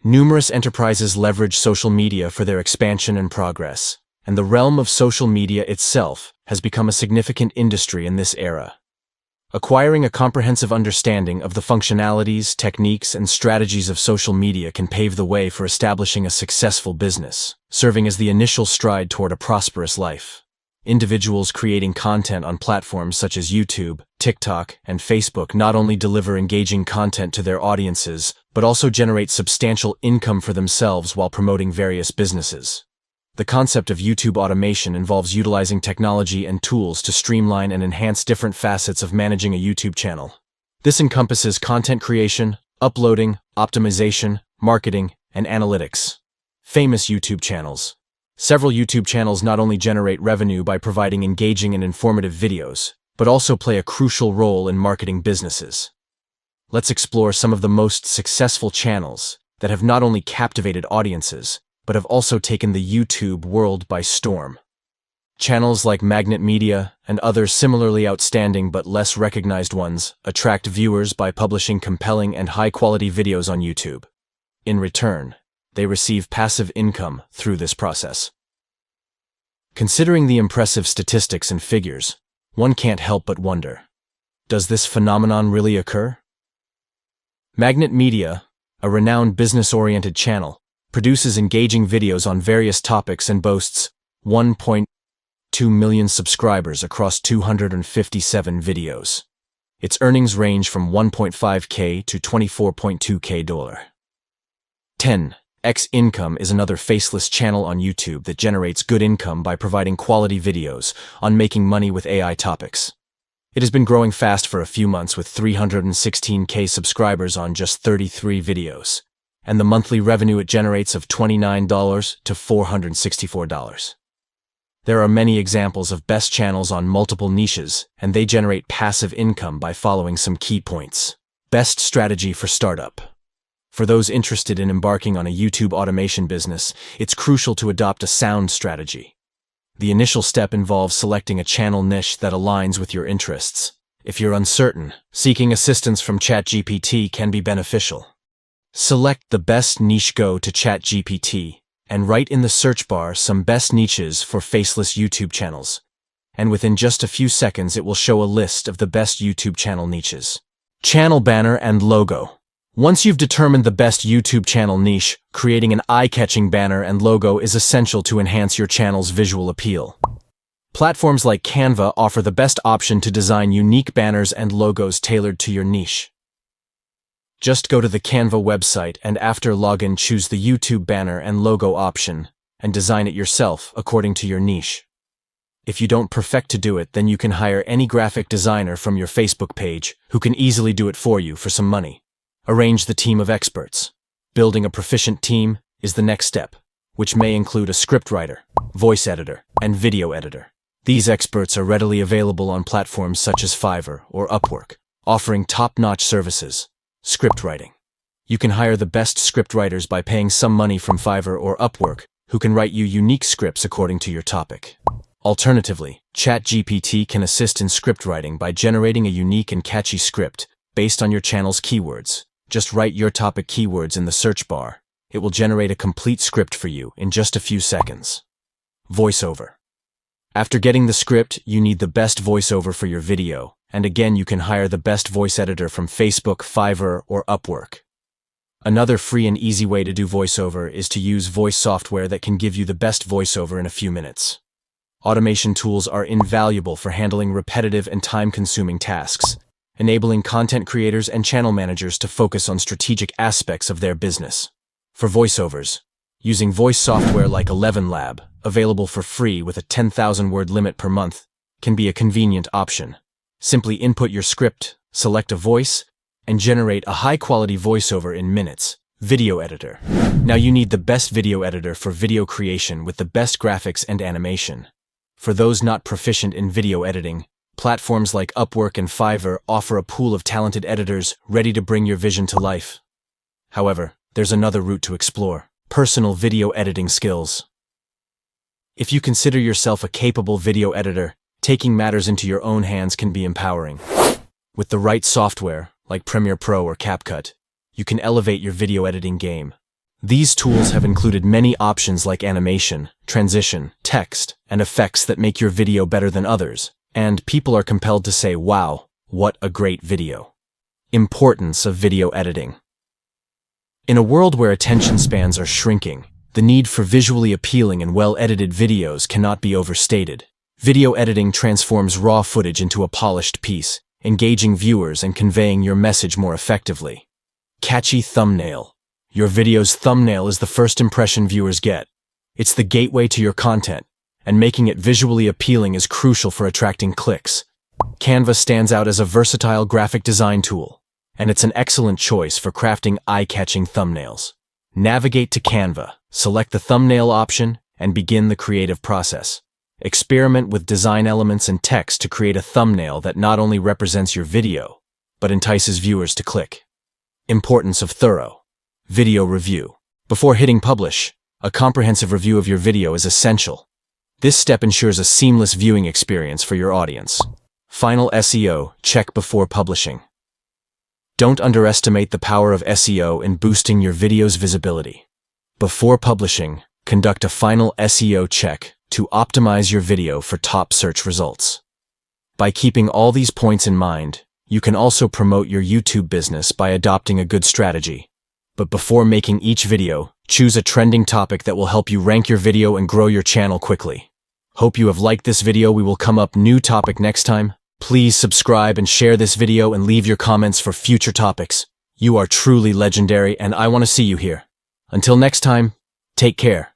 Numerous enterprises leverage social media for their expansion and progress, and the realm of social media itself has become a significant industry in this era. Acquiring a comprehensive understanding of the functionalities, techniques, and strategies of social media can pave the way for establishing a successful business, serving as the initial stride toward a prosperous life. Individuals creating content on platforms such as YouTube, TikTok, and Facebook not only deliver engaging content to their audiences, but also generate substantial income for themselves while promoting various businesses. The concept of YouTube automation involves utilizing technology and tools to streamline and enhance different facets of managing a YouTube channel. This encompasses content creation, uploading, optimization, marketing, and analytics. Famous YouTube channels. Several YouTube channels not only generate revenue by providing engaging and informative videos, but also play a crucial role in marketing businesses. Let's explore some of the most successful channels that have not only captivated audiences, but have also taken the YouTube world by storm. Channels like Magnet Media and other similarly outstanding but less recognized ones attract viewers by publishing compelling and high-quality videos on YouTube. In return, they receive passive income through this process. Considering the impressive statistics and figures, one can't help but wonder, does this phenomenon really occur? Magnet Media, a renowned business-oriented channel, produces engaging videos on various topics and boasts 1.2 million subscribers across 257 videos. Its earnings range from $1.5K to $24.2K. 10x Income is another faceless channel on YouTube that generates good income by providing quality videos on making money with AI topics. It has been growing fast for a few months with 316K subscribers on just 33 videos, and the monthly revenue it generates of $29 to $464. There are many examples of best channels on multiple niches, and they generate passive income by following some key points. Best strategy for startup. For those interested in embarking on a YouTube automation business, it's crucial to adopt a sound strategy. The initial step involves selecting a channel niche that aligns with your interests. If you're uncertain, seeking assistance from ChatGPT can be beneficial. Select the best niche. Go to ChatGPT and write in the search bar some best niches for faceless YouTube channels. And within just a few seconds it will show a list of the best YouTube channel niches. Channel banner and logo. Once you've determined the best YouTube channel niche, creating an eye-catching banner and logo is essential to enhance your channel's visual appeal. Platforms like Canva offer the best option to design unique banners and logos tailored to your niche. Just go to the Canva website and after login choose the YouTube banner and logo option and design it yourself according to your niche. If you don't perfect to do it, then you can hire any graphic designer from your Facebook page who can easily do it for you for some money. Arrange the team of experts. Building a proficient team is the next step, which may include a scriptwriter, voice editor, and video editor. These experts are readily available on platforms such as Fiverr or Upwork, offering top-notch services. Scriptwriting. You can hire the best scriptwriters by paying some money from Fiverr or Upwork, who can write you unique scripts according to your topic. Alternatively, ChatGPT can assist in scriptwriting by generating a unique and catchy script based on your channel's keywords. Just write your topic keywords in the search bar. It will generate a complete script for you in just a few seconds. Voiceover. After getting the script, you need the best voiceover for your video, and again you can hire the best voice editor from Facebook, Fiverr, or Upwork. Another free and easy way to do voiceover is to use voice software that can give you the best voiceover in a few minutes. Automation tools are invaluable for handling repetitive and time-consuming tasks, enabling content creators and channel managers to focus on strategic aspects of their business. For voiceovers, using voice software like 11lab, available for free with a 10,000-word limit per month, can be a convenient option. Simply input your script, select a voice, and generate a high-quality voiceover in minutes. Video editor. Now you need the best video editor for video creation with the best graphics and animation. For those not proficient in video editing, platforms like Upwork and Fiverr offer a pool of talented editors ready to bring your vision to life. However, there's another route to explore: personal video editing skills. If you consider yourself a capable video editor, taking matters into your own hands can be empowering. With the right software, like Premiere Pro or CapCut, you can elevate your video editing game. These tools have included many options like animation, transition, text, and effects that make your video better than others, and people are compelled to say, wow, what a great video. Importance of video editing. In a world where attention spans are shrinking, the need for visually appealing and well-edited videos cannot be overstated. Video editing transforms raw footage into a polished piece, engaging viewers and conveying your message more effectively. Catchy thumbnail. Your video's thumbnail is the first impression viewers get. It's the gateway to your content, and making it visually appealing is crucial for attracting clicks. Canva stands out as a versatile graphic design tool, and it's an excellent choice for crafting eye-catching thumbnails. Navigate to Canva, select the thumbnail option, and begin the creative process. Experiment with design elements and text to create a thumbnail that not only represents your video, but entices viewers to click. Importance of thorough video review. Before hitting publish, a comprehensive review of your video is essential. This step ensures a seamless viewing experience for your audience. Final SEO check before publishing. Don't underestimate the power of SEO in boosting your video's visibility. Before publishing, conduct a final SEO check to optimize your video for top search results. By keeping all these points in mind, you can also promote your YouTube business by adopting a good strategy. But before making each video, choose a trending topic that will help you rank your video and grow your channel quickly. Hope you have liked this video. We will come up new topic next time. Please subscribe and share this video and leave your comments for future topics. You are truly legendary and I want to see you here. Until next time, take care.